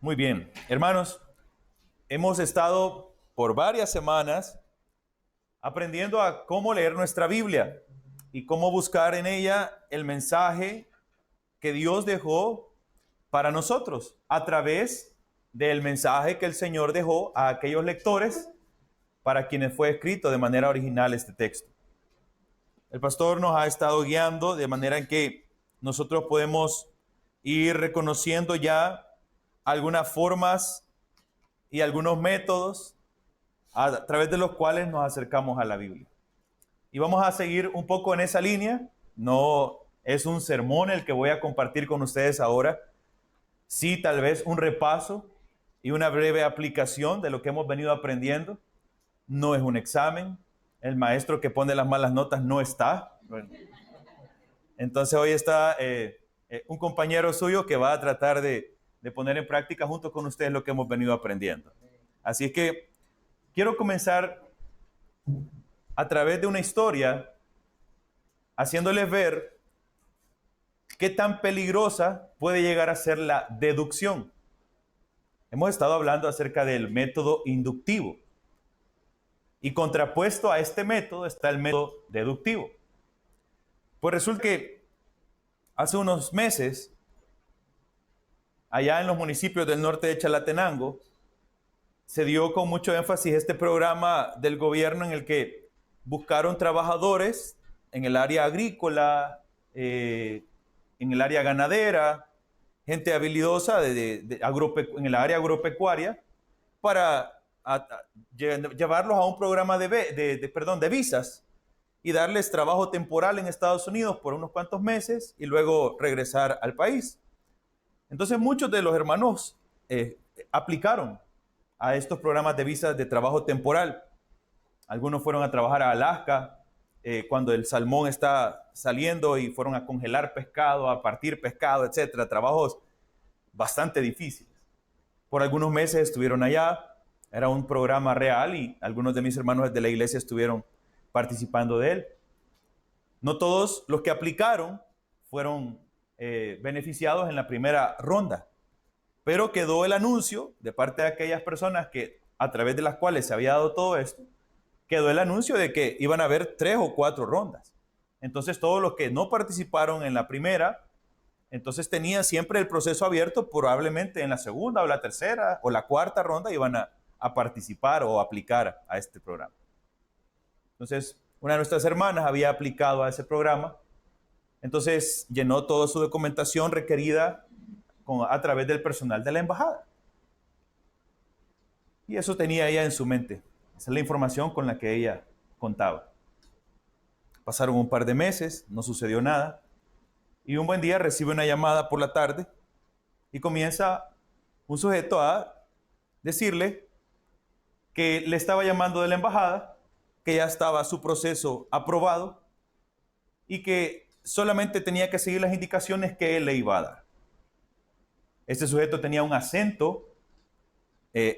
Muy bien, hermanos, hemos estado por varias semanas aprendiendo a cómo leer nuestra Biblia y cómo buscar en ella el mensaje que Dios dejó para nosotros a través del mensaje que el Señor dejó a aquellos lectores para quienes fue escrito de manera original este texto. El pastor nos ha estado guiando de manera en que nosotros podemos ir reconociendo ya algunas formas y algunos métodos a través de los cuales nos acercamos a la Biblia. Y vamos a seguir un poco en esa línea. No es un sermón el que voy a compartir con ustedes ahora. Sí, tal vez un repaso y una breve aplicación de lo que hemos venido aprendiendo. No es un examen. El maestro que pone las malas notas no está. Bueno, entonces hoy está un compañero suyo que va a tratar de poner en práctica junto con ustedes lo que hemos venido aprendiendo. Así es que quiero comenzar a través de una historia haciéndoles ver qué tan peligrosa puede llegar a ser la deducción. Hemos estado hablando acerca del método inductivo y contrapuesto a este método está el método deductivo. Pues resulta que hace unos meses, allá en los municipios del norte de Chalatenango, se dio con mucho énfasis este programa del gobierno en el que buscaron trabajadores en el área agrícola, en el área ganadera, gente habilidosa en el área agropecuaria, para llevarlos a un programa de visas y darles trabajo temporal en Estados Unidos por unos cuantos meses y luego regresar al país. Entonces muchos de los hermanos aplicaron a estos programas de visas de trabajo temporal. Algunos fueron a trabajar a Alaska cuando el salmón está saliendo y fueron a congelar pescado, a partir pescado, etcétera. Trabajos bastante difíciles. Por algunos meses estuvieron allá. Era un programa real y algunos de mis hermanos de la iglesia estuvieron participando de él. No todos los que aplicaron fueron beneficiados en la primera ronda, pero quedó el anuncio de parte de aquellas personas a través de las cuales se había dado todo esto, quedó el anuncio de que iban a haber 3 o 4 rondas. Entonces todos los que no participaron en la primera, entonces tenían siempre el proceso abierto, probablemente en la segunda o la tercera o la cuarta ronda iban a participar o aplicar a este programa. Entonces, una de nuestras hermanas había aplicado a ese programa, entonces llenó toda su documentación requerida a través del personal de la embajada. Y eso tenía ella en su mente. Esa es la información con la que ella contaba. Pasaron un par de meses, no sucedió nada. Y un buen día recibe una llamada por la tarde y comienza un sujeto a decirle que le estaba llamando de la embajada, que ya estaba su proceso aprobado y que solamente tenía que seguir las indicaciones que él le iba a dar. Este sujeto tenía un acento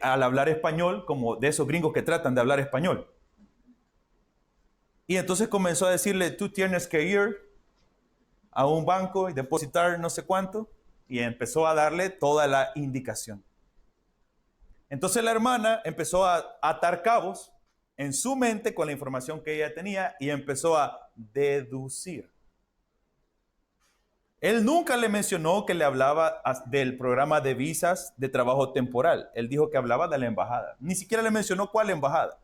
al hablar español, como de esos gringos que tratan de hablar español. Y entonces comenzó a decirle, tú tienes que ir a un banco y depositar no sé cuánto, y empezó a darle toda la indicación. Entonces la hermana empezó a atar cabos en su mente con la información que ella tenía y empezó a deducir. Él nunca le mencionó que le hablaba del programa de visas de trabajo temporal. Él dijo que hablaba de la embajada. Ni siquiera le mencionó cuál embajada.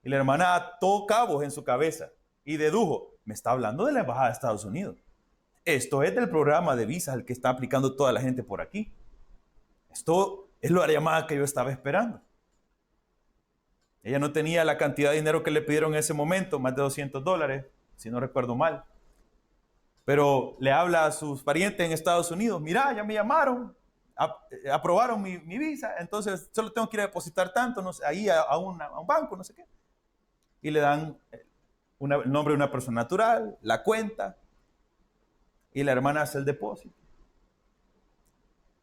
Y la hermana ató cabos en su cabeza y dedujo, me está hablando de la embajada de Estados Unidos. Esto es del programa de visas al que está aplicando toda la gente por aquí. Esto es la llamada que yo estaba esperando. Ella no tenía la cantidad de dinero que le pidieron en ese momento, más de $200, si no recuerdo mal. Pero le habla a sus parientes en Estados Unidos, mira, ya me llamaron, aprobaron mi visa, entonces solo tengo que ir a depositar tanto, no sé, ahí a un banco, no sé qué. Y le dan el nombre de una persona natural, la cuenta, y la hermana hace el depósito.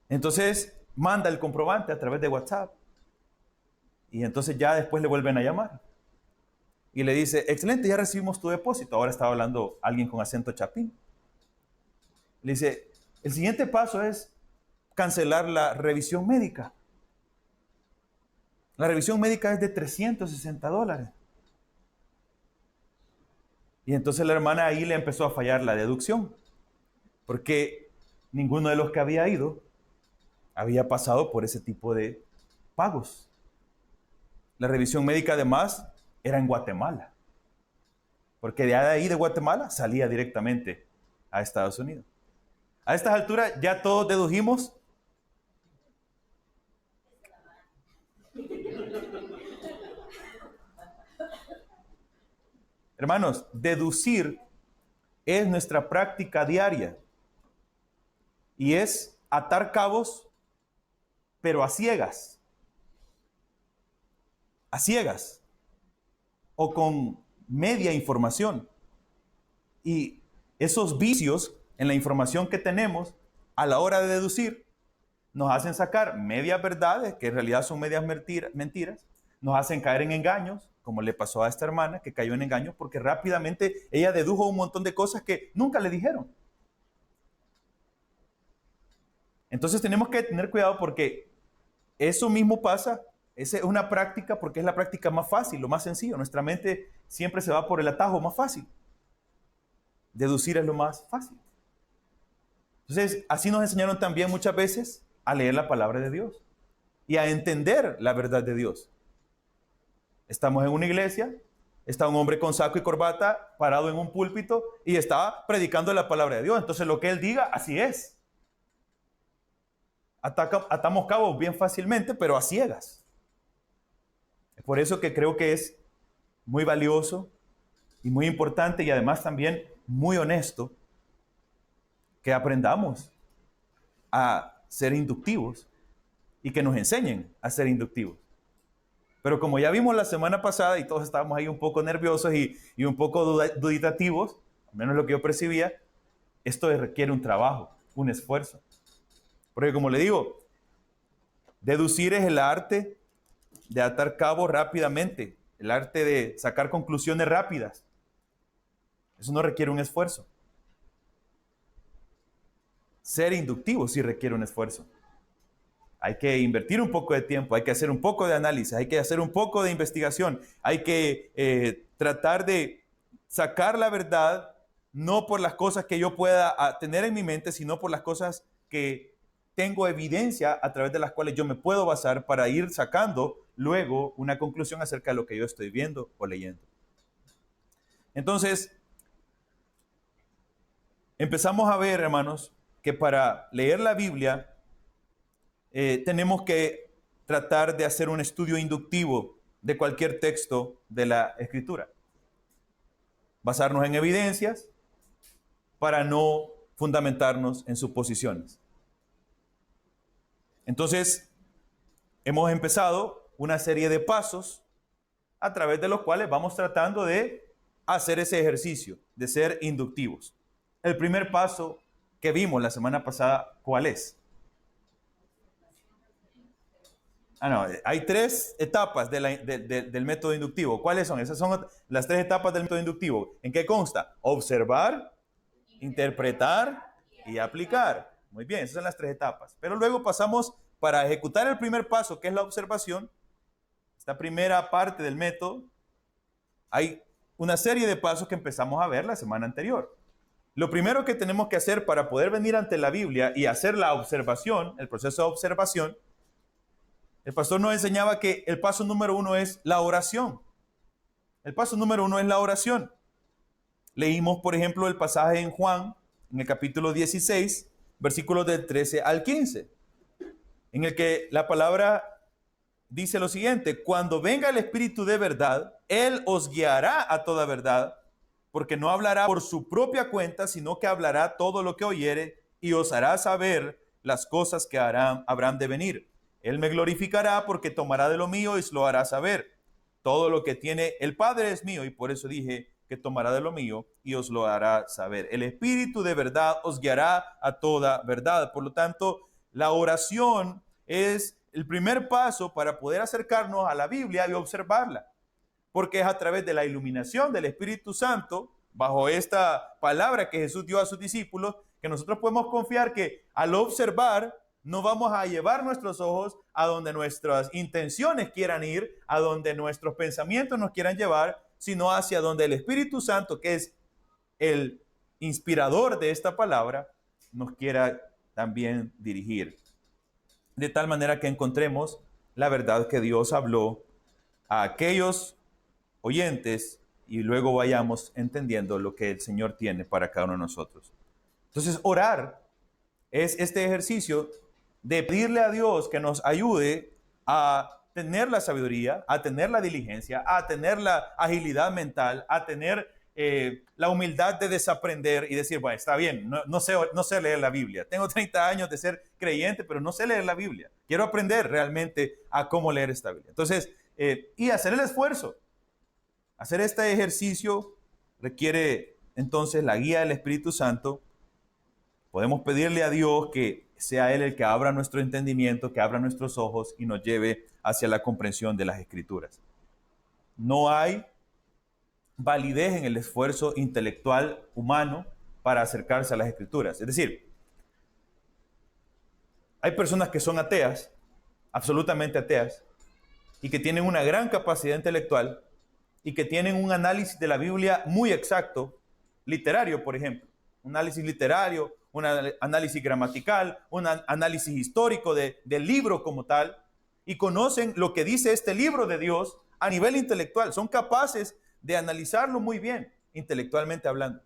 Entonces manda el comprobante a través de WhatsApp. Y entonces ya después le vuelven a llamar. Y le dice, excelente, ya recibimos tu depósito. Ahora estaba hablando alguien con acento chapín. Le dice, el siguiente paso es, cancelar la revisión médica. La revisión médica es de $360. Y entonces la hermana ahí le empezó a fallar la deducción, porque ninguno de los que había ido había pasado por ese tipo de pagos. La revisión médica además era en Guatemala, porque de ahí de Guatemala salía directamente a Estados Unidos. A estas alturas ya todos dedujimos. Hermanos, deducir es nuestra práctica diaria y es atar cabos, pero a ciegas o con media información. Y esos vicios en la información que tenemos a la hora de deducir nos hacen sacar medias verdades, que en realidad son medias mentiras, nos hacen caer en engaños, como le pasó a esta hermana que cayó en engaños porque rápidamente ella dedujo un montón de cosas que nunca le dijeron. Entonces tenemos que tener cuidado porque eso mismo pasa, esa es una práctica porque es la práctica más fácil, lo más sencillo. Nuestra mente siempre se va por el atajo más fácil. Deducir es lo más fácil. Entonces, así nos enseñaron también muchas veces a leer la palabra de Dios y a entender la verdad de Dios. Estamos en una iglesia, está un hombre con saco y corbata parado en un púlpito y está predicando la palabra de Dios. Entonces, lo que él diga, así es. Atamos cabos bien fácilmente, pero a ciegas. Es por eso que creo que es muy valioso y muy importante y además también muy honesto que aprendamos a ser inductivos y que nos enseñen a ser inductivos. Pero como ya vimos la semana pasada y todos estábamos ahí un poco nerviosos y un poco duditativos, al menos lo que yo percibía, esto requiere un trabajo, un esfuerzo. Porque como le digo, deducir es el arte de atar cabos rápidamente, el arte de sacar conclusiones rápidas. Eso no requiere un esfuerzo. Ser inductivo sí requiere un esfuerzo. Hay que invertir un poco de tiempo, hay que hacer un poco de análisis, hay que hacer un poco de investigación, hay que tratar de sacar la verdad, no por las cosas que yo pueda tener en mi mente, sino por las cosas que tengo evidencia a través de las cuales yo me puedo basar para ir sacando luego una conclusión acerca de lo que yo estoy viendo o leyendo. Entonces, empezamos a ver, hermanos, que para leer la Biblia tenemos que tratar de hacer un estudio inductivo de cualquier texto de la Escritura. Basarnos en evidencias para no fundamentarnos en suposiciones. Entonces, hemos empezado una serie de pasos a través de los cuales vamos tratando de hacer ese ejercicio, de ser inductivos. El primer paso que vimos la semana pasada, ¿cuál es? No, hay 3 etapas del método inductivo. ¿Cuáles son? Esas son las 3 etapas del método inductivo. ¿En qué consta? Observar, interpretar y aplicar. Muy bien, esas son las 3 etapas. Pero luego pasamos para ejecutar el primer paso, que es la observación. Esta primera parte del método, hay una serie de pasos que empezamos a ver la semana anterior. Lo primero que tenemos que hacer para poder venir ante la Biblia y hacer la observación, el proceso de observación, el pastor nos enseñaba que el paso número 1 es la oración. El paso número 1 es la oración. Leímos, por ejemplo, el pasaje en Juan, en el capítulo 16, versículos del 13 al 15, en el que la palabra dice lo siguiente: cuando venga el Espíritu de verdad, Él os guiará a toda verdad, porque no hablará por su propia cuenta, sino que hablará todo lo que oyere y os hará saber las cosas que habrán de venir. Él me glorificará porque tomará de lo mío y os lo hará saber. Todo lo que tiene el Padre es mío, y por eso dije que tomará de lo mío y os lo hará saber. El Espíritu de verdad os guiará a toda verdad. Por lo tanto, la oración es el primer paso para poder acercarnos a la Biblia y observarla, porque es a través de la iluminación del Espíritu Santo, bajo esta palabra que Jesús dio a sus discípulos, que nosotros podemos confiar que al observar No vamos a llevar nuestros ojos a donde nuestras intenciones quieran ir, a donde nuestros pensamientos nos quieran llevar, sino hacia donde el Espíritu Santo, que es el inspirador de esta palabra, nos quiera también dirigir. De tal manera que encontremos la verdad que Dios habló a aquellos oyentes y luego vayamos entendiendo lo que el Señor tiene para cada uno de nosotros. Entonces, orar es este ejercicio de pedirle a Dios que nos ayude a tener la sabiduría, a tener la diligencia, a tener la agilidad mental, a tener la humildad de desaprender y decir, bueno, está bien, no sé leer la Biblia. Tengo 30 años de ser creyente, pero no sé leer la Biblia. Quiero aprender realmente a cómo leer esta Biblia. Entonces, y hacer el esfuerzo. Hacer este ejercicio requiere entonces la guía del Espíritu Santo. Podemos pedirle a Dios que sea Él el que abra nuestro entendimiento, que abra nuestros ojos y nos lleve hacia la comprensión de las Escrituras. No hay validez en el esfuerzo intelectual humano para acercarse a las Escrituras. Es decir, hay personas que son ateas, absolutamente ateas, y que tienen una gran capacidad intelectual y que tienen un análisis de la Biblia muy exacto, literario, por ejemplo. Un análisis literario, un análisis gramatical, un análisis histórico del libro como tal, y conocen lo que dice este libro de Dios a nivel intelectual. Son capaces de analizarlo muy bien, intelectualmente hablando.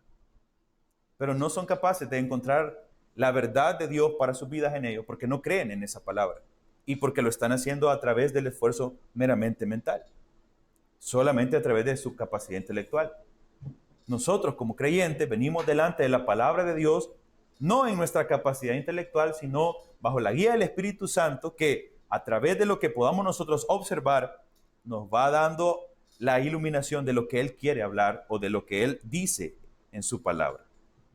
Pero no son capaces de encontrar la verdad de Dios para sus vidas en ello, porque no creen en esa palabra y porque lo están haciendo a través del esfuerzo meramente mental, solamente a través de su capacidad intelectual. Nosotros como creyentes venimos delante de la palabra de Dios, no en nuestra capacidad intelectual, sino bajo la guía del Espíritu Santo, que a través de lo que podamos nosotros observar, nos va dando la iluminación de lo que Él quiere hablar o de lo que Él dice en su palabra.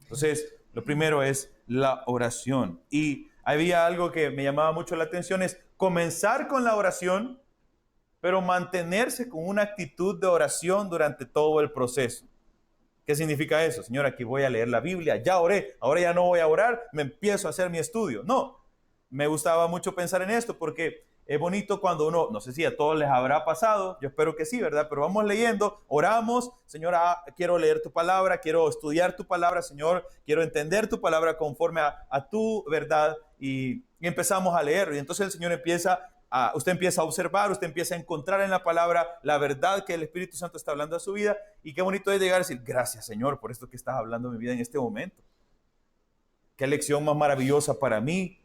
Entonces, lo primero es la oración. Y había algo que me llamaba mucho la atención, es comenzar con la oración, pero mantenerse con una actitud de oración durante todo el proceso. ¿Qué significa eso? Señor, aquí voy a leer la Biblia, ya oré, ahora ya no voy a orar, me empiezo a hacer mi estudio. No, me gustaba mucho pensar en esto porque es bonito cuando uno, no sé si a todos les habrá pasado, yo espero que sí, ¿verdad? Pero vamos leyendo, oramos, Señor, quiero leer tu palabra, quiero estudiar tu palabra, Señor, quiero entender tu palabra conforme a tu verdad y empezamos a leer. Y entonces el Señor usted empieza a observar, usted empieza a encontrar en la palabra la verdad que el Espíritu Santo está hablando a su vida. Y qué bonito es llegar a decir, gracias Señor por esto que estás hablando en mi vida en este momento. Qué lección más maravillosa para mí.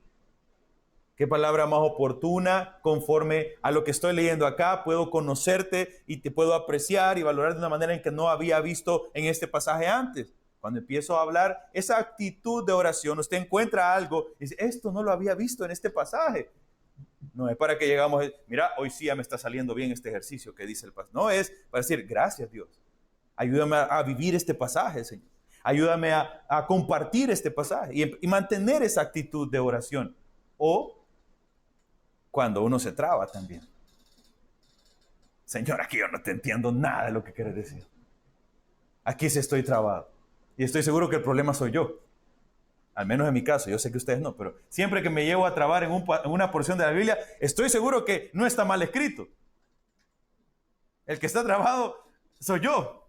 Qué palabra más oportuna conforme a lo que estoy leyendo acá. Puedo conocerte y te puedo apreciar y valorar de una manera en que no había visto en este pasaje antes. Cuando empiezo a hablar, esa actitud de oración, usted encuentra algo y dice, esto no lo había visto en este pasaje. No es para que llegamos, mira, hoy sí ya me está saliendo bien este ejercicio que dice el pastor. No, es para decir, gracias Dios. Ayúdame a vivir este pasaje, Señor. Ayúdame a compartir este pasaje y mantener esa actitud de oración. O cuando uno se traba también. Señor, aquí yo no te entiendo nada de lo que quieres decir. Aquí sí estoy trabado. Y estoy seguro que el problema soy yo. Al menos en mi caso, yo sé que ustedes no, pero siempre que me llevo a trabar en una porción de la Biblia, estoy seguro que no está mal escrito. El que está trabado soy yo.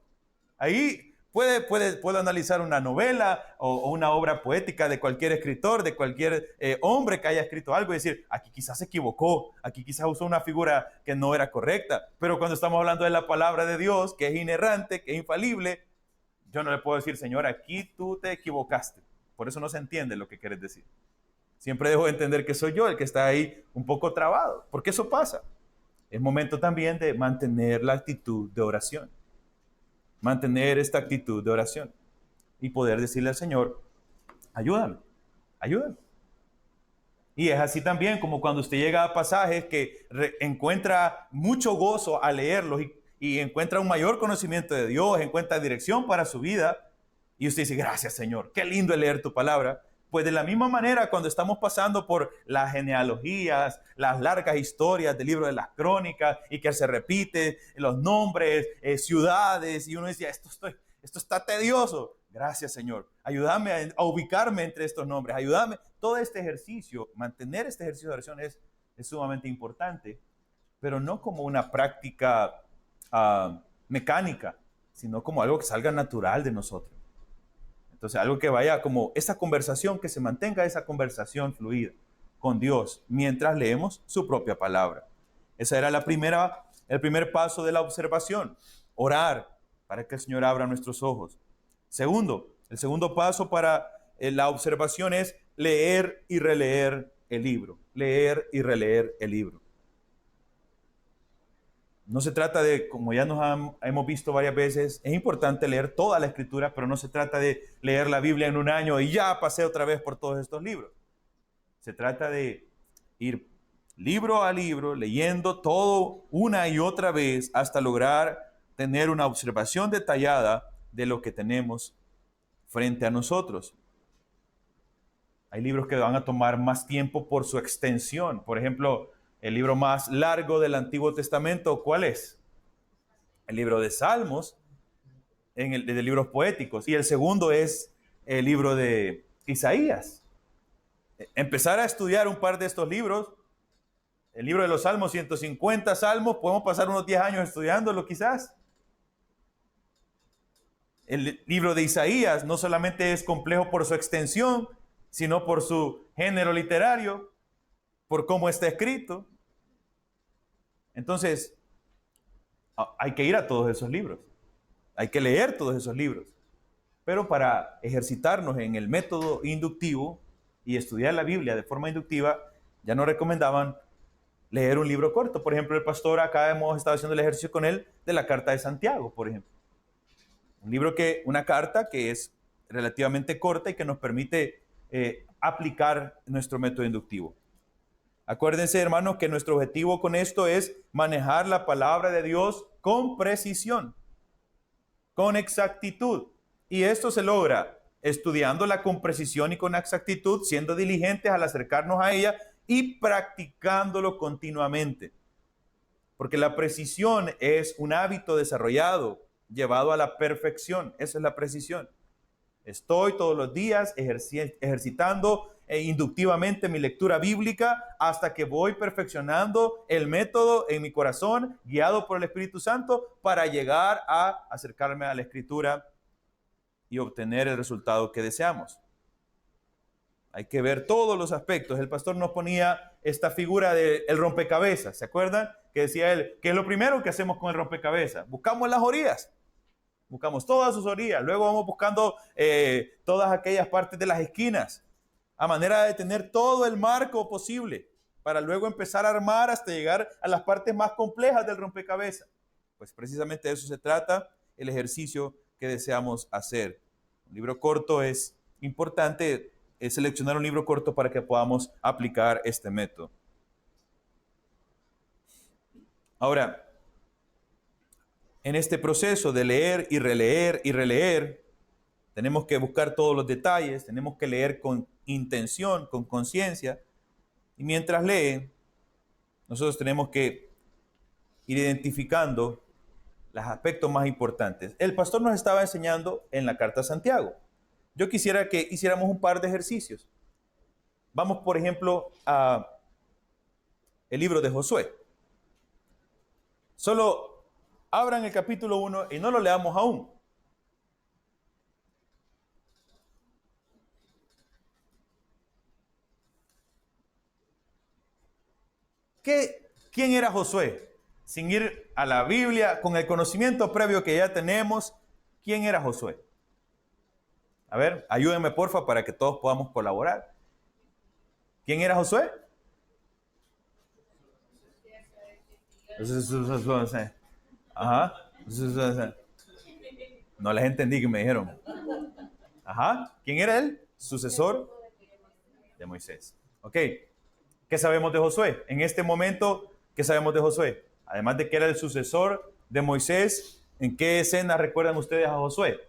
Ahí puedo analizar una novela o una obra poética de cualquier escritor, de cualquier hombre que haya escrito algo y decir, aquí quizás se equivocó, aquí quizás usó una figura que no era correcta. Pero cuando estamos hablando de la palabra de Dios, que es inerrante, que es infalible, yo no le puedo decir, Señor, aquí tú te equivocaste. Por eso no se entiende lo que quieres decir. Siempre dejo de entender que soy yo el que está ahí un poco trabado, porque eso pasa. Es momento también de mantener la actitud de oración. Mantener esta actitud de oración. Y poder decirle al Señor, ayúdame, ayúdame. Y es así también como cuando usted llega a pasajes que encuentra mucho gozo al leerlos y encuentra un mayor conocimiento de Dios, encuentra dirección para su vida. Y usted dice, gracias Señor, qué lindo es leer tu palabra. Pues de la misma manera, cuando estamos pasando por las genealogías, las largas historias del libro de las crónicas y que se repite los nombres, ciudades, y uno dice, esto está tedioso. Gracias, Señor. Ayúdame a ubicarme entre estos nombres. Ayúdame. Todo este ejercicio, mantener este ejercicio de oración es sumamente importante, pero no como una práctica mecánica, sino como algo que salga natural de nosotros. Entonces, algo que vaya como esa conversación, que se mantenga esa conversación fluida con Dios mientras leemos su propia palabra. Esa era el primer paso de la observación, orar para que el Señor abra nuestros ojos. Segundo, el segundo paso para la observación es leer y releer el libro. Leer y releer el libro. No se trata de, como ya hemos visto varias veces, es importante leer toda la escritura, pero no se trata de leer la Biblia en un año y ya pasé otra vez por todos estos libros. Se trata de ir libro a libro, leyendo todo una y otra vez hasta lograr tener una observación detallada de lo que tenemos frente a nosotros. Hay libros que van a tomar más tiempo por su extensión. Por ejemplo, el libro más largo del Antiguo Testamento, ¿cuál es? El libro de Salmos, de libros poéticos. Y el segundo es el libro de Isaías. Empezar a estudiar un par de estos libros, el libro de los Salmos, 150 salmos, podemos pasar unos 10 años estudiándolo quizás. El libro de Isaías no solamente es complejo por su extensión, sino por su género literario, por cómo está escrito. Entonces, hay que ir a todos esos libros, hay que leer todos esos libros. Pero para ejercitarnos en el método inductivo y estudiar la Biblia de forma inductiva, ya nos recomendaban leer un libro corto. Por ejemplo, el pastor acá hemos estado haciendo el ejercicio con él de la carta de Santiago, por ejemplo. Una carta que es relativamente corta y que nos permite aplicar nuestro método inductivo. Acuérdense, hermanos, que nuestro objetivo con esto es manejar la palabra de Dios con precisión, con exactitud. Y esto se logra estudiándola con precisión y con exactitud, siendo diligentes al acercarnos a ella y practicándolo continuamente. Porque la precisión es un hábito desarrollado, llevado a la perfección. Esa es la precisión. Estoy todos los días ejercitando inductivamente mi lectura bíblica hasta que voy perfeccionando el método en mi corazón, guiado por el Espíritu Santo, para llegar a acercarme a la Escritura y obtener el resultado que deseamos. Hay que ver todos los aspectos. El pastor nos ponía esta figura del rompecabezas, ¿se acuerdan? Que decía él, ¿qué es lo primero que hacemos con el rompecabezas? Buscamos las orillas. Buscamos todas sus orillas, luego vamos buscando todas aquellas partes de las esquinas, a manera de tener todo el marco posible, para luego empezar a armar hasta llegar a las partes más complejas del rompecabezas. Pues precisamente de eso se trata el ejercicio que deseamos hacer. Un libro corto es importante, seleccionar un libro corto para que podamos aplicar este método. Ahora, en este proceso de leer y releer, tenemos que buscar todos los detalles, tenemos que leer con intención, con conciencia. Y mientras lee, nosotros tenemos que ir identificando los aspectos más importantes. El pastor nos estaba enseñando en la carta a Santiago. Yo quisiera que hiciéramos un par de ejercicios. Vamos, por ejemplo, a el libro de Josué. Solo abran el capítulo 1 y no lo leamos aún. ¿Quién era Josué? Sin ir a la Biblia, con el conocimiento previo que ya tenemos, ¿quién era Josué? A ver, ayúdenme porfa para que todos podamos colaborar. ¿Quién era Josué? Ajá. No les entendí que me dijeron. Ajá. ¿Quién era él? Sucesor de Moisés. Ok. ¿Qué sabemos de Josué? En este momento, ¿qué sabemos de Josué? Además de que era el sucesor de Moisés, ¿en qué escena recuerdan ustedes a Josué?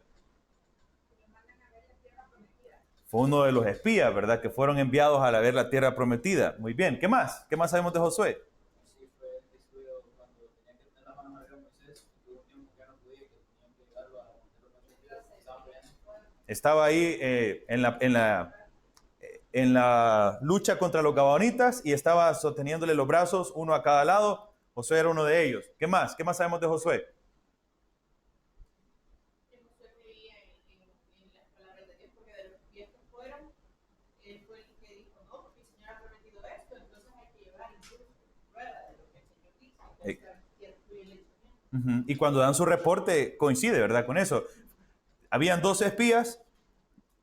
Fue uno de los espías, ¿verdad? Que fueron enviados a ver la tierra prometida. Muy bien. ¿Qué más? ¿Qué más sabemos de Josué? Sí, fue destruido cuando tenían que tener la mano arriba de Moisés. Tuvo un tiempo que no podía, que tenían que llegarlo a montar los patrulleros. Estaban peleando. estaba ahí en la lucha contra los gabaonitas y estaba sosteniéndole los brazos, uno a cada lado. Josué era uno de ellos. ¿Qué más? ¿Qué más sabemos de Josué? Que Josué creía en las palabras de Dios, porque de los que vientos fueron, él fue el que dijo, no, porque el Señor ha prometido esto, entonces hay que llevar incluso prueba de lo que el Señor dice. Y cuando dan su reporte, coincide, ¿verdad? Con eso. Habían 12 espías,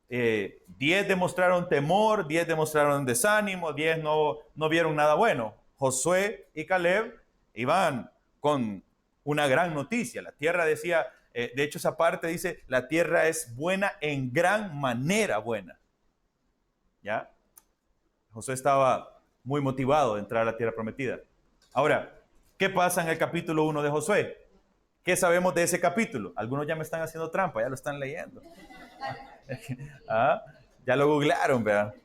10 demostraron temor, 10 demostraron desánimo, 10 no vieron nada bueno. Josué y Caleb iban con una gran noticia. La tierra decía, de hecho esa parte dice, la tierra es buena en gran manera buena. ¿Ya? Josué estaba muy motivado de entrar a la tierra prometida. Ahora, ¿qué pasa en el capítulo 1 de Josué? ¿Qué sabemos de ese capítulo? Algunos ya me están haciendo trampa, ya lo están leyendo. ¿Ah? Ya lo googlearon, ¿verdad?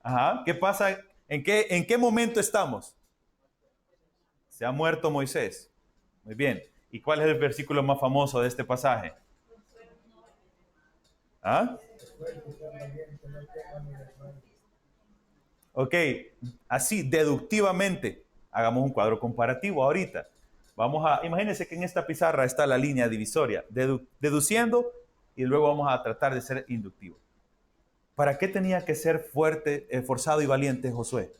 Ajá. ¿Qué pasa? ¿En qué momento estamos? Se ha muerto Moisés. Muy bien. ¿Y cuál es el versículo más famoso de este pasaje? ¿Ah? Ok, así deductivamente, hagamos un cuadro comparativo ahorita. Imagínense que en esta pizarra está la línea divisoria, deduciendo y luego vamos a tratar de ser inductivo. ¿Para qué tenía que ser fuerte, forzado y valiente Josué?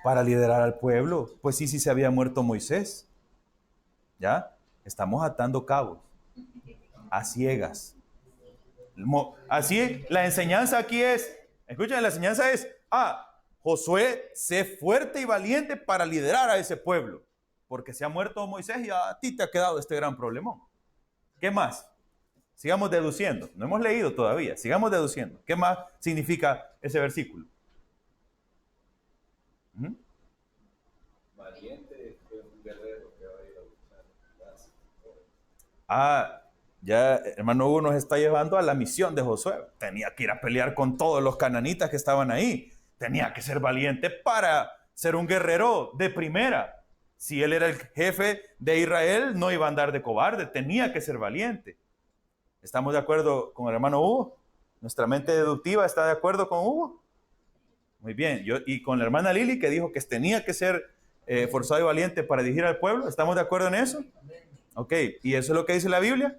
Para liderar al pueblo. Pues sí, se había muerto Moisés. ¿Ya? Estamos atando cabos a ciegas. Así, la enseñanza aquí es, escuchen, la enseñanza es, Josué, sé fuerte y valiente para liderar a ese pueblo, porque se ha muerto Moisés y a ti te ha quedado este gran problemón. ¿Qué más? Sigamos deduciendo, no hemos leído todavía, sigamos deduciendo. ¿Qué más significa ese versículo? Valiente es un guerrero que va a ir a luchar. Ya hermano Hugo nos está llevando a la misión de Josué. Tenía que ir a pelear con todos los cananitas que estaban ahí. Tenía que ser valiente para ser un guerrero de primera. Si él era el jefe de Israel, no iba a andar de cobarde, tenía que ser valiente. ¿Estamos de acuerdo con el hermano Hugo? ¿Nuestra mente deductiva está de acuerdo con Hugo? Muy bien. Y con la hermana Lili, que dijo que tenía que ser forzado y valiente para dirigir al pueblo, ¿estamos de acuerdo en eso? Ok, ¿y eso es lo que dice la Biblia?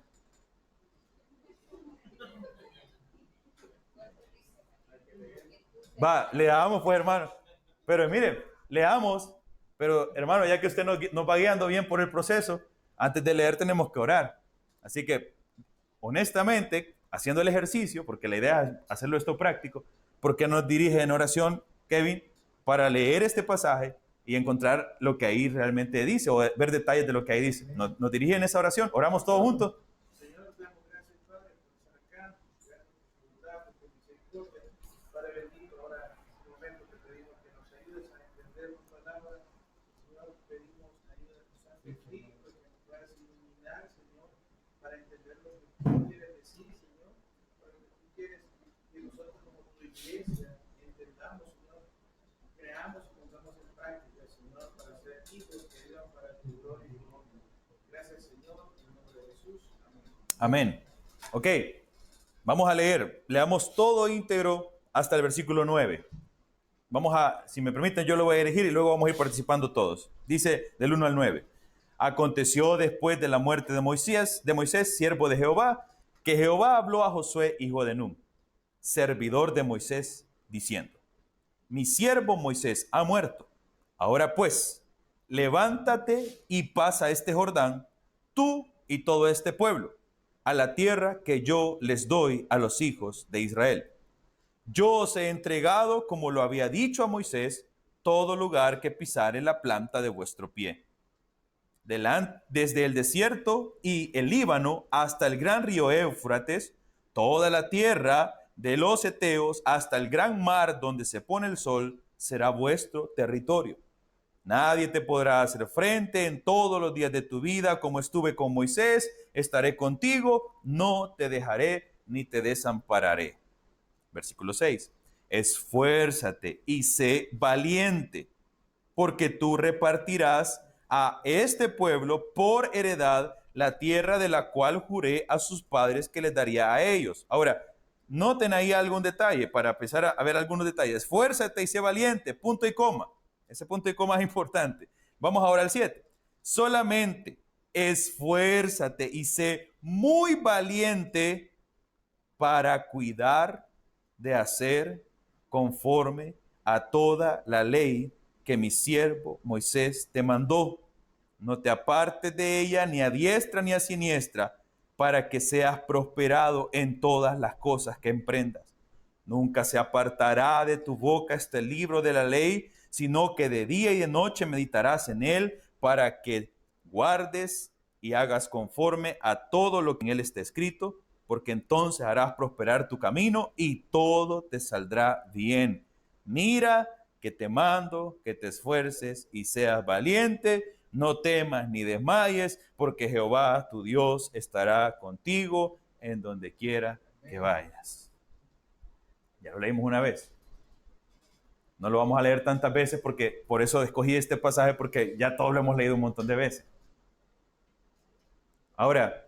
Leamos pues, hermano. Pero mire, leamos. Pero hermano, ya que usted nos va guiando bien por el proceso, antes de leer tenemos que orar. Así que, honestamente, haciendo el ejercicio, porque la idea es hacerlo esto práctico, ¿por qué nos dirige en oración, Kevin? Para leer este pasaje y encontrar lo que ahí realmente dice, o ver detalles de lo que ahí dice. Nos dirige en esa oración. Oramos todos juntos. Señor, te damos gracias, Padre, por estar acá, gracias por tu bondad, por tu misericordia. Padre bendito, ahora en este momento te pedimos que nos ayudes a entender tu palabra. Señor, pedimos ayuda de tu Santo Espíritu, que nos puedas iluminar, Señor, para entender lo que tú quieres decir, Señor, para lo que tú quieres que nosotros como tu iglesia entendamos, Señor, creamos y pongamos en práctica, Señor, para ser hijos que vivan para tu gloria y tu nombre. Gracias, Señor, en el nombre de Jesús. Amén. Ok, vamos a leer. Leamos todo íntegro hasta el versículo 9. Si me permiten, yo lo voy a elegir y luego vamos a ir participando todos. Dice del 1 al 9. Aconteció después de la muerte de Moisés, siervo de Jehová, que Jehová habló a Josué, hijo de Nun, servidor de Moisés, diciendo: mi siervo Moisés ha muerto. Ahora pues, levántate y pasa este Jordán, tú y todo este pueblo, a la tierra que yo les doy a los hijos de Israel. Yo os he entregado, como lo había dicho a Moisés, todo lugar que pisare la planta de vuestro pie. Desde el desierto y el Líbano hasta el gran río Éufrates, toda la tierra de los heteos hasta el gran mar donde se pone el sol será vuestro territorio. Nadie te podrá hacer frente en todos los días de tu vida, como estuve con Moisés, estaré contigo, no te dejaré ni te desampararé. Versículo 6. Esfuérzate y sé valiente, porque tú repartirás a este pueblo por heredad la tierra de la cual juré a sus padres que les daría a ellos. Ahora, noten ahí algún detalle para empezar a ver algunos detalles. Esfuérzate y sé valiente, punto y coma. Ese punto y coma es importante. Vamos ahora al 7. Solamente esfuérzate y sé muy valiente para cuidar de hacer conforme a toda la ley que mi siervo Moisés te mandó. No te apartes de ella ni a diestra ni a siniestra, para que seas prosperado en todas las cosas que emprendas. Nunca se apartará de tu boca este libro de la ley, sino que de día y de noche meditarás en él, para que guardes y hagas conforme a todo lo que en él está escrito, porque entonces harás prosperar tu camino y todo te saldrá bien. Mira que te mando, que te esfuerces y seas valiente. No temas ni desmayes, porque Jehová tu Dios estará contigo en donde quiera que vayas. Ya lo leímos una vez. No lo vamos a leer tantas veces porque por eso escogí este pasaje, porque ya todos lo hemos leído un montón de veces. Ahora,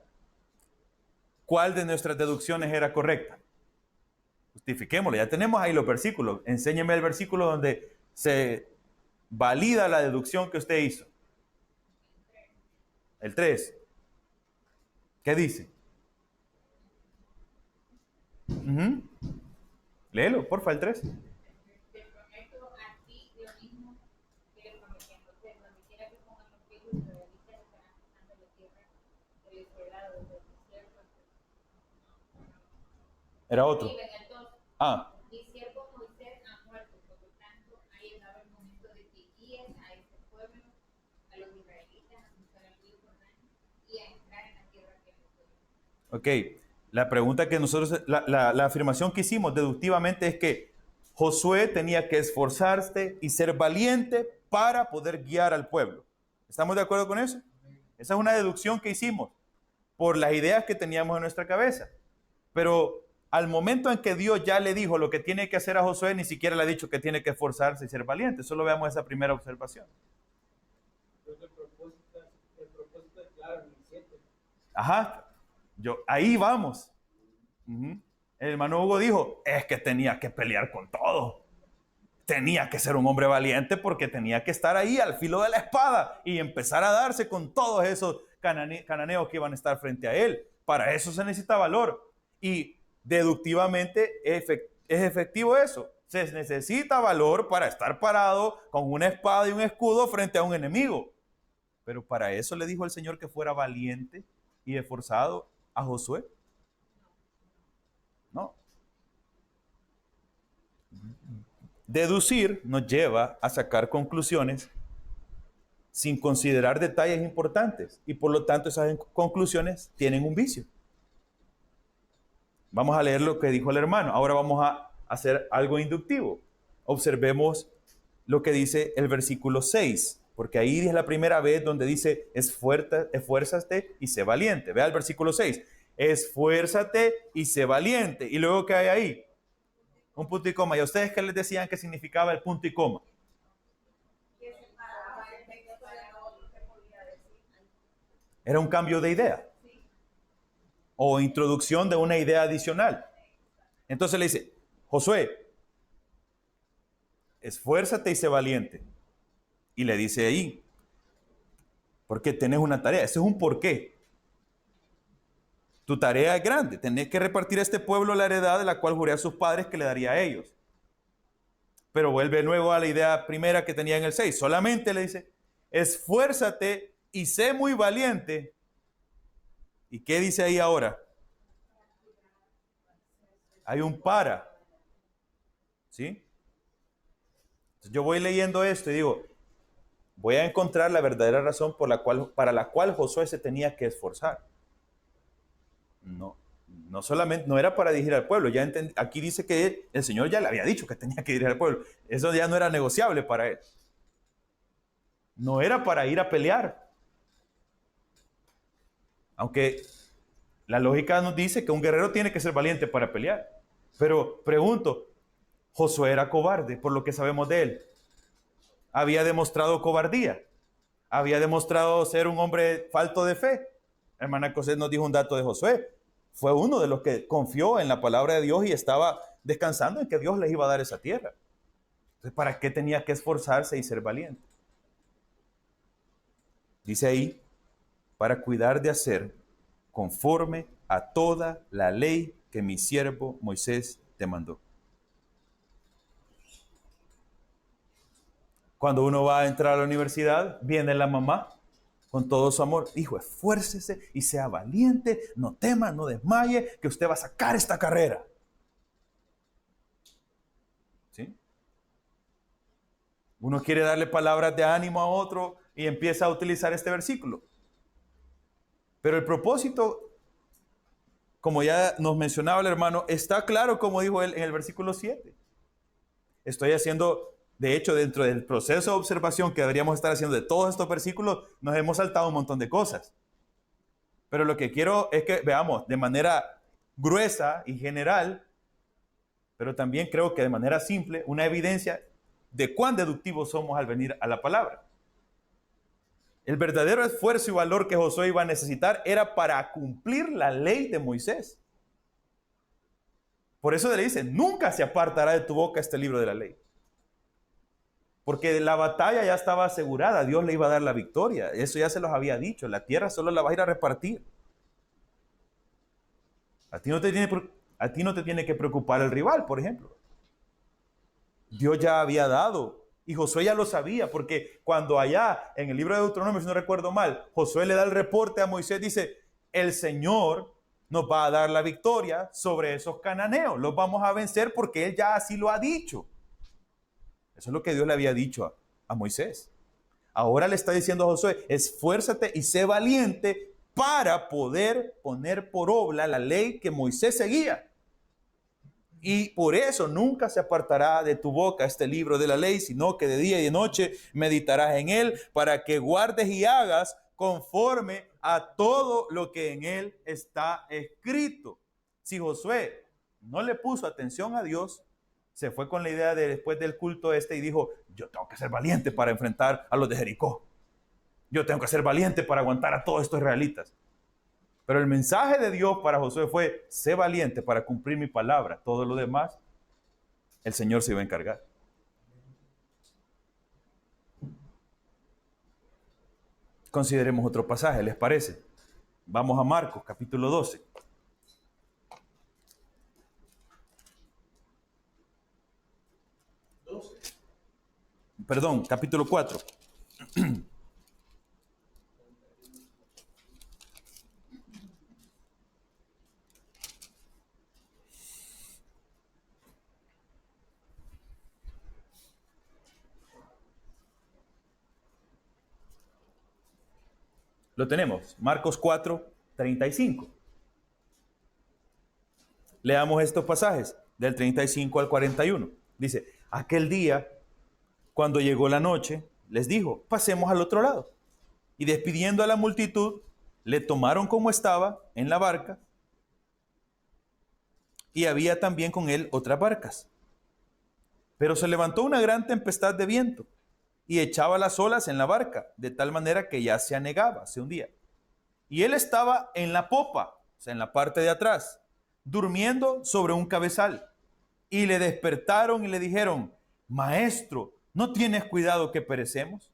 ¿cuál de nuestras deducciones era correcta? Justifiquémoslo. Ya tenemos ahí los versículos. Enséñeme el versículo donde se valida la deducción que usted hizo. El 3. ¿Qué dice? Léelo, porfa, el 3. Te prometo a ti lo mismo que le prometí a José, donde quiera que pongan los pies israelitas estarán pisando la tierra que les he dado desde el desierto. Era otro. Y en el 2, mi siervo Moisés ha muerto, por lo tanto ha llegado el momento de que guíes a ese pueblo, a los israelitas, a cruzar el río Jordán y a entrar en la tierra que les doy. Ok, la pregunta que nosotros, la afirmación que hicimos deductivamente es que Josué tenía que esforzarse y ser valiente para poder guiar al pueblo. ¿Estamos de acuerdo con eso? Esa es una deducción que hicimos por las ideas que teníamos en nuestra cabeza. Pero al momento en que Dios ya le dijo lo que tiene que hacer a Josué, ni siquiera le ha dicho que tiene que esforzarse y ser valiente. Solo veamos esa primera observación. Entonces el propósito es claro en el 7. Ajá, ahí vamos. El hermano Hugo dijo, es que tenía que pelear con todo. Tenía que ser un hombre valiente porque tenía que estar ahí al filo de la espada y empezar a darse con todos esos cananeos que iban a estar frente a él. Para eso se necesita valor. Y deductivamente es efectivo eso. Se necesita valor para estar parado con una espada y un escudo frente a un enemigo. Pero para eso le dijo el Señor que fuera valiente y esforzado a Josué. No. Deducir nos lleva a sacar conclusiones sin considerar detalles importantes y por lo tanto esas conclusiones tienen un vicio. Vamos a leer lo que dijo el hermano. Ahora vamos a hacer algo inductivo. Observemos lo que dice el versículo 6, porque ahí es la primera vez donde dice esfuérzate y sé valiente. Vea el versículo 6. Esfuérzate y sé valiente. Y luego, ¿qué hay ahí? Un punto y coma. ¿Y a ustedes qué les decían que significaba el punto y coma? Era un cambio de idea o introducción de una idea adicional. Entonces le dice, Josué, esfuérzate y sé valiente. Y le dice ahí, porque tenés una tarea. Ese es un porqué. Tu tarea es grande. Tenés que repartir a este pueblo la heredad de la cual juré a sus padres que le daría a ellos. Pero vuelve luego a la idea primera que tenía en el 6. Solamente le dice, esfuérzate y sé muy valiente. ¿Y qué dice ahí ahora? Hay un para. ¿Sí? Entonces yo voy leyendo esto y digo, voy a encontrar la verdadera razón para la cual Josué se tenía que esforzar. No solamente, no era para dirigir al pueblo. Aquí dice que el Señor ya le había dicho que tenía que dirigir al pueblo. Eso ya no era negociable para él. No era para ir a pelear. Aunque la lógica nos dice que un guerrero tiene que ser valiente para pelear. Pero pregunto, Josué era cobarde, por lo que sabemos de él. Había demostrado cobardía. Había demostrado ser un hombre falto de fe. Hermana Cosette nos dijo un dato de Josué. Fue uno de los que confió en la palabra de Dios y estaba descansando en que Dios les iba a dar esa tierra. Entonces, ¿para qué tenía que esforzarse y ser valiente? Dice ahí, para cuidar de hacer conforme a toda la ley que mi siervo Moisés te mandó. Cuando uno va a entrar a la universidad, viene la mamá con todo su amor. Hijo, esfuércese y sea valiente, no tema, no desmaye, que usted va a sacar esta carrera. ¿Sí? Uno quiere darle palabras de ánimo a otro y empieza a utilizar este versículo. Pero el propósito, como ya nos mencionaba el hermano, está claro, como dijo él en el versículo 7. Estoy haciendo, de hecho, dentro del proceso de observación que deberíamos estar haciendo de todos estos versículos, nos hemos saltado un montón de cosas. Pero lo que quiero es que veamos de manera gruesa y general, pero también creo que de manera simple, una evidencia de cuán deductivos somos al venir a la palabra. El verdadero esfuerzo y valor que Josué iba a necesitar era para cumplir la ley de Moisés. Por eso le dice, nunca se apartará de tu boca este libro de la ley. Porque la batalla ya estaba asegurada, Dios le iba a dar la victoria. Eso ya se los había dicho, la tierra solo la va a ir a repartir. A ti no te tiene que preocupar el rival, por ejemplo. Dios ya había dado. Y Josué ya lo sabía, porque cuando allá en el libro de Deuteronomio, si no recuerdo mal, Josué le da el reporte a Moisés, dice, el Señor nos va a dar la victoria sobre esos cananeos, los vamos a vencer porque Él ya así lo ha dicho. Eso es lo que Dios le había dicho a Moisés. Ahora le está diciendo a Josué, esfuérzate y sé valiente para poder poner por obra la ley que Moisés seguía. Y por eso nunca se apartará de tu boca este libro de la ley, sino que de día y de noche meditarás en él para que guardes y hagas conforme a todo lo que en él está escrito. Si Josué no le puso atención a Dios, se fue con la idea de después del culto y dijo, yo tengo que ser valiente para enfrentar a los de Jericó. Yo tengo que ser valiente para aguantar a todos estos israelitas. Pero el mensaje de Dios para Josué fue, sé valiente para cumplir mi palabra. Todo lo demás, el Señor se iba a encargar. Consideremos otro pasaje, ¿les parece? Vamos a Marcos, capítulo 12. Perdón, capítulo 4. Lo tenemos, Marcos 4, 35. Leamos estos pasajes, del 35 al 41. Dice, aquel día, cuando llegó la noche, les dijo, pasemos al otro lado. Y despidiendo a la multitud, le tomaron como estaba en la barca, y había también con él otras barcas. Pero se levantó una gran tempestad de viento, y echaba las olas en la barca, de tal manera que ya se anegaba, se hundía. Y él estaba en la popa, o sea, en la parte de atrás, durmiendo sobre un cabezal. Y le despertaron y le dijeron, Maestro, ¿no tienes cuidado que perecemos?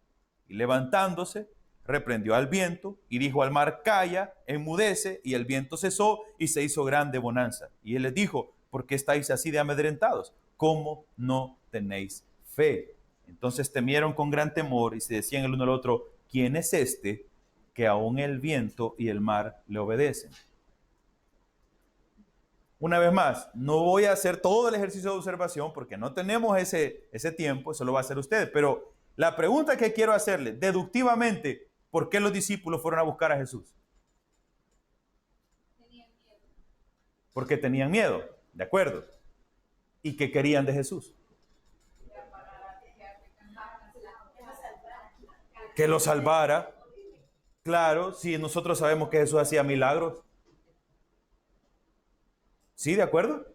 Y levantándose, reprendió al viento y dijo al mar, calla, enmudece, y el viento cesó y se hizo grande bonanza. Y él les dijo, ¿por qué estáis así de amedrentados? ¿Cómo no tenéis fe? Entonces temieron con gran temor y se decían el uno al otro, ¿quién es este que aún el viento y el mar le obedecen? Una vez más, no voy a hacer todo el ejercicio de observación porque no tenemos ese tiempo, eso lo va a hacer usted. Pero la pregunta que quiero hacerle, deductivamente, ¿por qué los discípulos fueron a buscar a Jesús? Tenían miedo. Porque tenían miedo, ¿de acuerdo? ¿Y qué querían de Jesús? Que lo salvara. Claro, si nosotros sabemos que Jesús hacía milagros. ¿Sí, de acuerdo?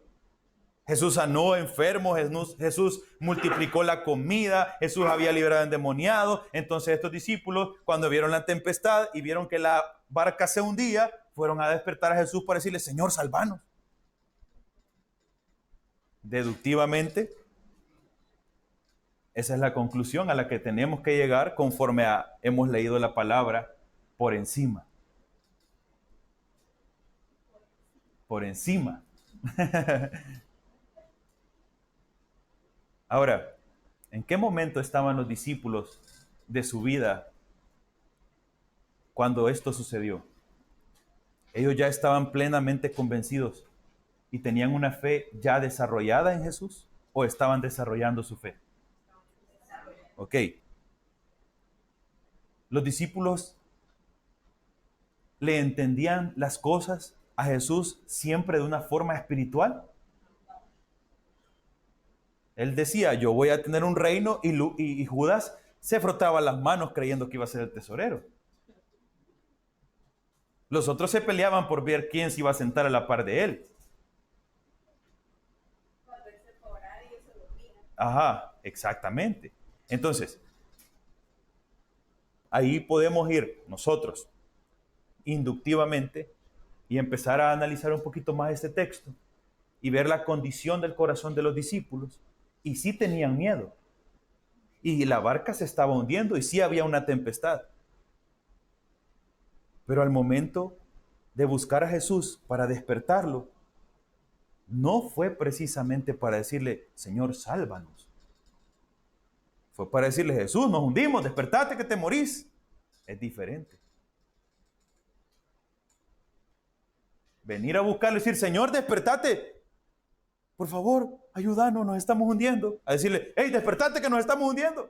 Jesús sanó enfermos, Jesús multiplicó la comida, Jesús había liberado endemoniados. Entonces estos discípulos, cuando vieron la tempestad y vieron que la barca se hundía, fueron a despertar a Jesús para decirle, Señor, salvanos. Deductivamente, esa es la conclusión a la que tenemos que llegar conforme hemos leído la palabra por encima. Por encima. Ahora, ¿en qué momento estaban los discípulos de su vida cuando esto sucedió? Ellos ya estaban plenamente convencidos y tenían una fe ya desarrollada en Jesús, ¿o estaban desarrollando su fe? Ok. Los discípulos le entendían las cosas a Jesús siempre de una forma espiritual. Él decía, yo voy a tener un reino, y Judas se frotaba las manos creyendo que iba a ser el tesorero. Los otros se peleaban por ver quién se iba a sentar a la par de él. Ajá, exactamente. Entonces, ahí podemos ir nosotros inductivamente y empezar a analizar un poquito más este texto y ver la condición del corazón de los discípulos. Y sí tenían miedo. Y la barca se estaba hundiendo y sí había una tempestad. Pero al momento de buscar a Jesús para despertarlo, no fue precisamente para decirle, Señor, sálvanos. Fue para decirle, Jesús, nos hundimos, despertate que te morís. Es diferente. Venir a buscarlo y decir, Señor, despertate. Por favor, ayúdanos, nos estamos hundiendo. A decirle, hey, despertate que nos estamos hundiendo.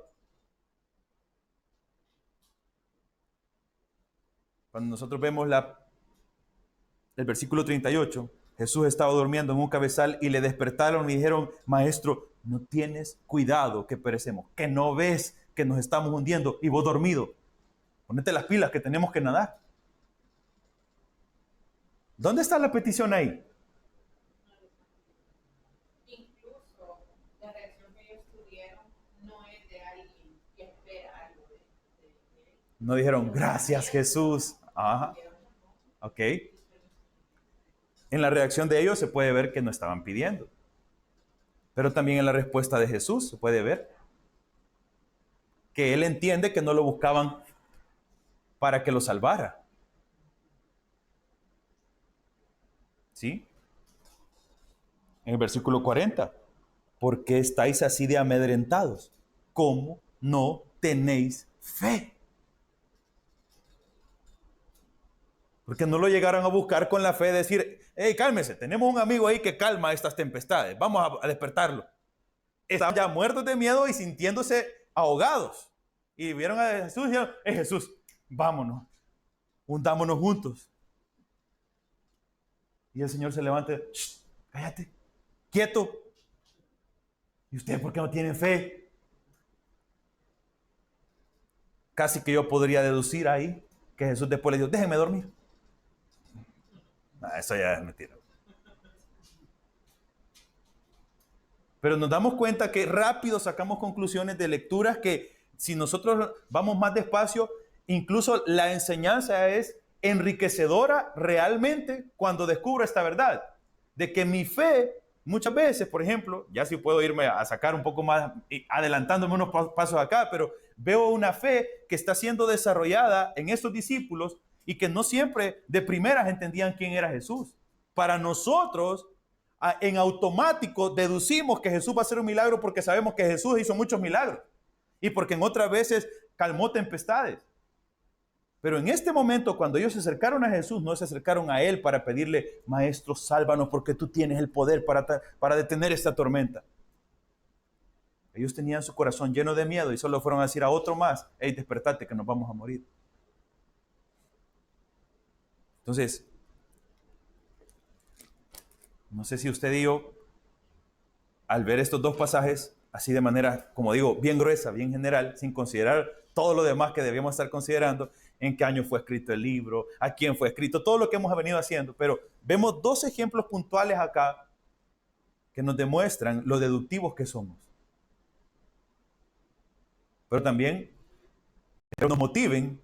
Cuando nosotros vemos el versículo 38, Jesús estaba durmiendo en un cabezal y le despertaron y dijeron, Maestro, no tienes cuidado que perecemos, que no ves que nos estamos hundiendo y vos dormido. Ponete las pilas que tenemos que nadar. ¿Dónde está la petición ahí? Incluso la reacción que ellos tuvieron no es de alguien que espera algo de él. No dijeron, gracias Jesús. Ajá. Ok. En la reacción de ellos se puede ver que no estaban pidiendo. Pero también en la respuesta de Jesús se puede ver que Él entiende que no lo buscaban para que lo salvara. ¿Sí? En el versículo 40. ¿Por qué estáis así de amedrentados? ¿Cómo no tenéis fe? Porque no lo llegaron a buscar con la fe de decir, hey, cálmese, tenemos un amigo ahí que calma estas tempestades, vamos a despertarlo. Estaban ya muertos de miedo y sintiéndose ahogados. Y vieron a Jesús y dijeron, Jesús, vámonos, hundámonos juntos. Y el Señor se levanta, cállate, quieto. ¿Y ustedes por qué no tienen fe? Casi que yo podría deducir ahí que Jesús después le dijo, déjenme dormir. Eso ya es mentira. Pero nos damos cuenta que rápido sacamos conclusiones de lecturas que si nosotros vamos más despacio, incluso la enseñanza es enriquecedora realmente cuando descubro esta verdad. De que mi fe, muchas veces, por ejemplo, ya si puedo irme a sacar un poco más, adelantándome unos pasos acá, pero veo una fe que está siendo desarrollada en estos discípulos y que no siempre de primeras entendían quién era Jesús. Para nosotros, en automático deducimos que Jesús va a hacer un milagro porque sabemos que Jesús hizo muchos milagros y porque en otras veces calmó tempestades. Pero en este momento, cuando ellos se acercaron a Jesús, no se acercaron a Él para pedirle, Maestro, sálvanos porque tú tienes el poder para detener esta tormenta. Ellos tenían su corazón lleno de miedo y solo fueron a decir a otro más, hey, despertate que nos vamos a morir. Entonces, no sé si usted y yo, al ver estos dos pasajes, así de manera, como digo, bien gruesa, bien general, sin considerar todo lo demás que debíamos estar considerando, en qué año fue escrito el libro, a quién fue escrito, todo lo que hemos venido haciendo, pero vemos dos ejemplos puntuales acá que nos demuestran lo deductivos que somos. Pero también que nos motiven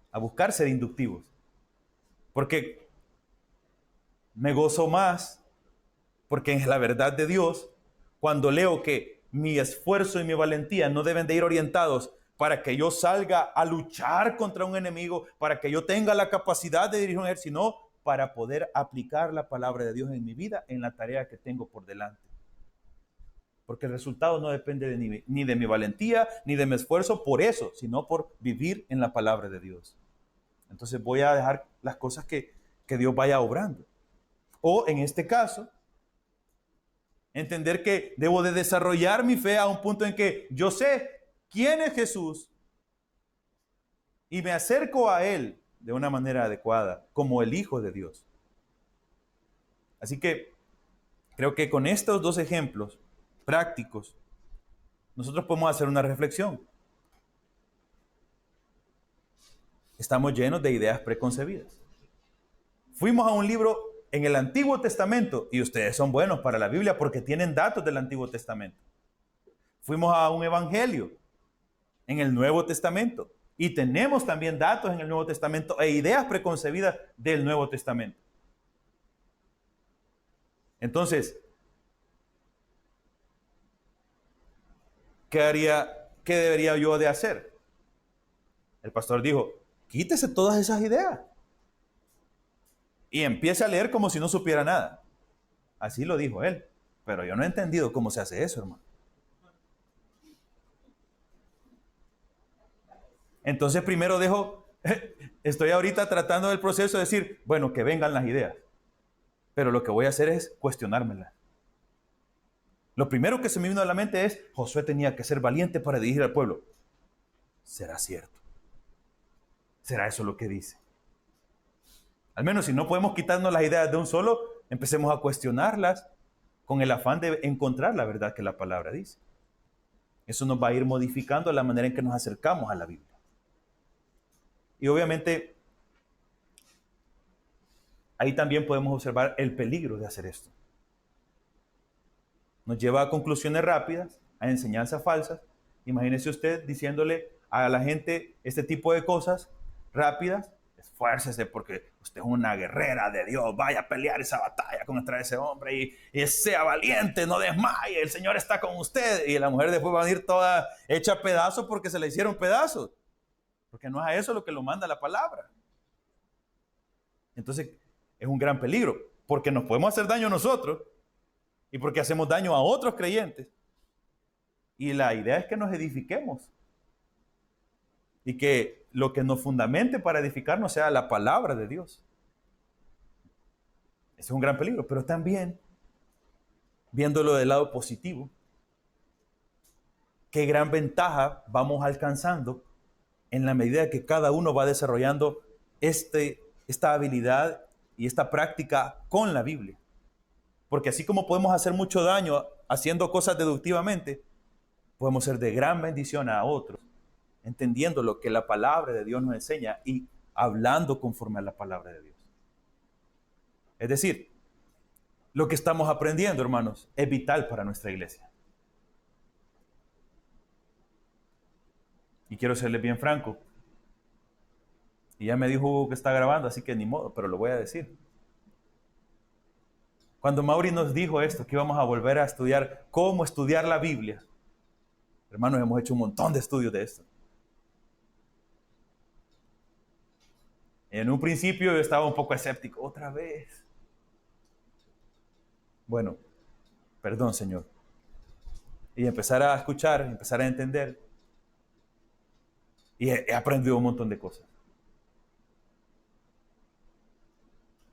a buscar ser inductivos. Porque me gozo más, porque es la verdad de Dios, cuando leo que mi esfuerzo y mi valentía no deben de ir orientados para que yo salga a luchar contra un enemigo, para que yo tenga la capacidad de dirigir un ejército, sino para poder aplicar la palabra de Dios en mi vida, en la tarea que tengo por delante. Porque el resultado no depende ni de mi valentía, ni de mi esfuerzo por eso, sino por vivir en la palabra de Dios. Entonces voy a dejar las cosas que Dios vaya obrando. O en este caso, entender que debo de desarrollar mi fe a un punto en que yo sé quién es Jesús y me acerco a Él de una manera adecuada, como el Hijo de Dios. Así que creo que con estos dos ejemplos prácticos, nosotros podemos hacer una reflexión. Estamos llenos de ideas preconcebidas. Fuimos a un libro en el Antiguo Testamento, y ustedes son buenos para la Biblia porque tienen datos del Antiguo Testamento. Fuimos a un evangelio en el Nuevo Testamento, y tenemos también datos en el Nuevo Testamento e ideas preconcebidas del Nuevo Testamento. Entonces, ¿qué debería yo de hacer? El pastor dijo, quítese todas esas ideas y empiece a leer como si no supiera nada. Así lo dijo él, pero yo no he entendido cómo se hace eso, hermano. Entonces primero estoy ahorita tratando del proceso de decir, bueno, que vengan las ideas, pero lo que voy a hacer es cuestionármelas. Lo primero que se me vino a la mente es, Josué tenía que ser valiente para dirigir al pueblo. ¿Será cierto? ¿Será eso lo que dice? Al menos si no podemos quitarnos las ideas de un solo, empecemos a cuestionarlas con el afán de encontrar la verdad que la palabra dice. Eso nos va a ir modificando la manera en que nos acercamos a la Biblia. Y obviamente, ahí también podemos observar el peligro de hacer esto. Nos lleva a conclusiones rápidas, a enseñanzas falsas. Imagínese usted diciéndole a la gente este tipo de cosas rápidas. Esfuércese porque usted es una guerrera de Dios. Vaya a pelear esa batalla contra ese hombre y sea valiente, no desmaye. El Señor está con usted. Y la mujer después va a venir toda hecha pedazos porque se le hicieron pedazos. Porque no es a eso lo que lo manda la palabra. Entonces es un gran peligro porque nos podemos hacer daño nosotros y porque hacemos daño a otros creyentes. Y la idea es que nos edifiquemos y que lo que nos fundamente para edificarnos sea la palabra de Dios. Ese es un gran peligro, pero también, viéndolo del lado positivo, qué gran ventaja vamos alcanzando en la medida que cada uno va desarrollando esta habilidad y esta práctica con la Biblia. Porque así como podemos hacer mucho daño haciendo cosas deductivamente, podemos ser de gran bendición a otros, entendiendo lo que la palabra de Dios nos enseña y hablando conforme a la palabra de Dios. Es decir, lo que estamos aprendiendo, hermanos, es vital para nuestra iglesia. Y quiero serles bien franco. Y ya me dijo Hugo que está grabando, así que ni modo, pero lo voy a decir. Cuando Mauri nos dijo esto, que íbamos a volver a estudiar cómo estudiar la Biblia, hermanos, hemos hecho un montón de estudios de esto. En un principio yo estaba un poco escéptico, otra vez. Bueno, perdón, Señor. Y empezar a escuchar, empezar a entender. Y he aprendido un montón de cosas.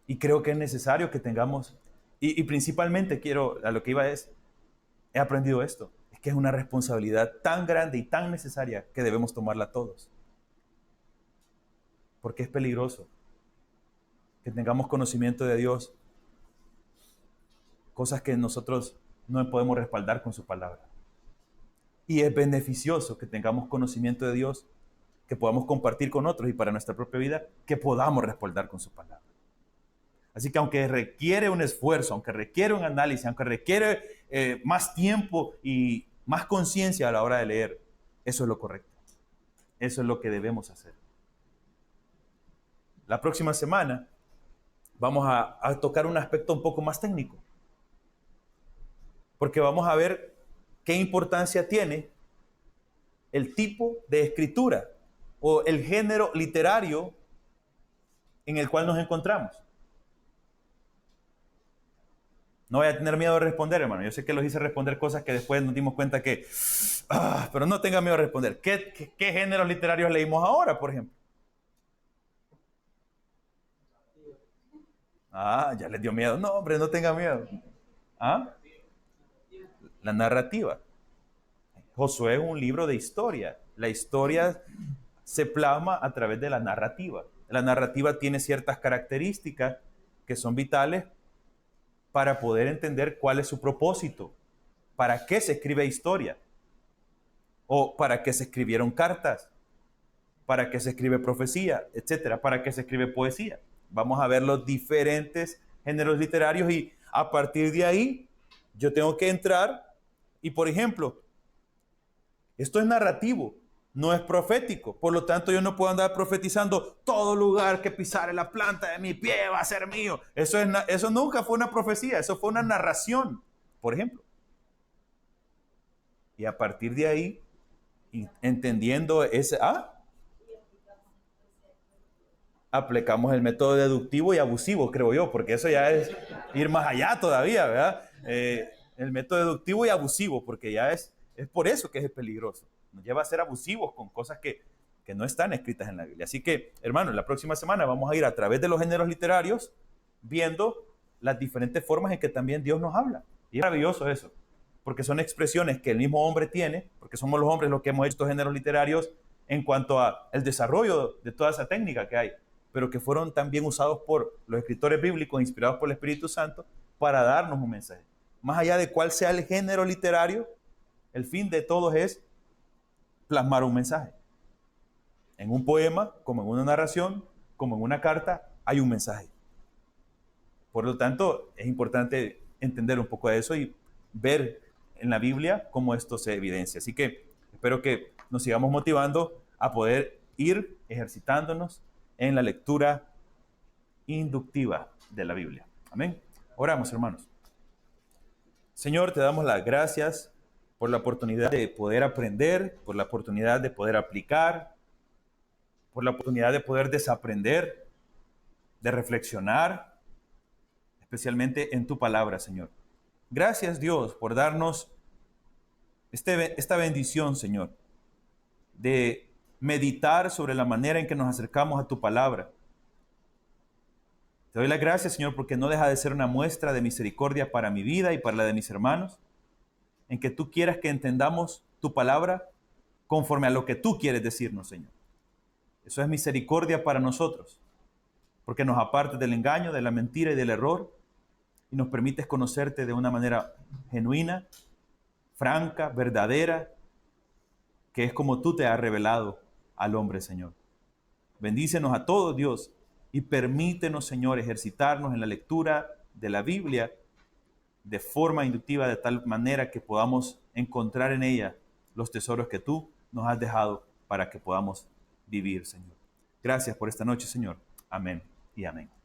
Y creo que es necesario que tengamos, y principalmente a lo que iba es, he aprendido esto, es que es una responsabilidad tan grande y tan necesaria que debemos tomarla todos. Porque es peligroso que tengamos conocimiento de Dios, cosas que nosotros no podemos respaldar con su palabra. Y es beneficioso que tengamos conocimiento de Dios, que podamos compartir con otros y para nuestra propia vida, que podamos respaldar con su palabra. Así que aunque requiere un esfuerzo, aunque requiere un análisis, aunque requiere más tiempo y más conciencia a la hora de leer, eso es lo correcto. Eso es lo que debemos hacer. La próxima semana vamos a tocar un aspecto un poco más técnico. Porque vamos a ver qué importancia tiene el tipo de escritura o el género literario en el cual nos encontramos. No voy a tener miedo de responder, hermano. Yo sé que los hice responder cosas que después nos dimos cuenta que... pero no tenga miedo de responder. ¿Qué géneros literarios leímos ahora, por ejemplo? Ya les dio miedo. No, hombre, no tenga miedo. La narrativa. Josué es un libro de historia. La historia se plasma a través de la narrativa. La narrativa tiene ciertas características que son vitales para poder entender cuál es su propósito, para qué se escribe historia, o para qué se escribieron cartas, para qué se escribe profecía, etcétera, para qué se escribe poesía. Vamos a ver los diferentes géneros literarios y a partir de ahí yo tengo que entrar y, por ejemplo, esto es narrativo, no es profético. Por lo tanto, yo no puedo andar profetizando todo lugar que pisare la planta de mi pie va a ser mío. Eso nunca fue una profecía, eso fue una narración, por ejemplo. Y a partir de ahí, entendiendo ese... aplicamos el método deductivo y abusivo, creo yo, porque eso ya es ir más allá todavía, ¿verdad? El método deductivo y abusivo, porque ya es por eso que es peligroso. Nos lleva a ser abusivos con cosas que no están escritas en la Biblia. Así que, hermanos, la próxima semana vamos a ir a través de los géneros literarios viendo las diferentes formas en que también Dios nos habla. Y es maravilloso eso, porque son expresiones que el mismo hombre tiene, porque somos los hombres los que hemos hecho estos géneros literarios en cuanto al desarrollo de toda esa técnica que hay, pero que fueron también usados por los escritores bíblicos inspirados por el Espíritu Santo para darnos un mensaje. Más allá de cuál sea el género literario, el fin de todos es plasmar un mensaje. En un poema, como en una narración, como en una carta, hay un mensaje. Por lo tanto, es importante entender un poco de eso y ver en la Biblia cómo esto se evidencia. Así que espero que nos sigamos motivando a poder ir ejercitándonos en la lectura inductiva de la Biblia. Amén. Oramos, hermanos. Señor, te damos las gracias por la oportunidad de poder aprender, por la oportunidad de poder aplicar, por la oportunidad de poder desaprender, de reflexionar, especialmente en tu palabra, Señor. Gracias, Dios, por darnos esta bendición, Señor, de meditar sobre la manera en que nos acercamos a tu palabra. Te doy las gracias, Señor, porque no deja de ser una muestra de misericordia para mi vida y para la de mis hermanos, en que tú quieras que entendamos tu palabra conforme a lo que tú quieres decirnos, Señor. Eso es misericordia para nosotros, porque nos apartas del engaño, de la mentira y del error, y nos permites conocerte de una manera genuina, franca, verdadera, que es como tú te has revelado al hombre, Señor. Bendícenos a todos, Dios, y permítenos, Señor, ejercitarnos en la lectura de la Biblia de forma inductiva, de tal manera que podamos encontrar en ella los tesoros que tú nos has dejado para que podamos vivir, Señor. Gracias por esta noche, Señor. Amén y amén.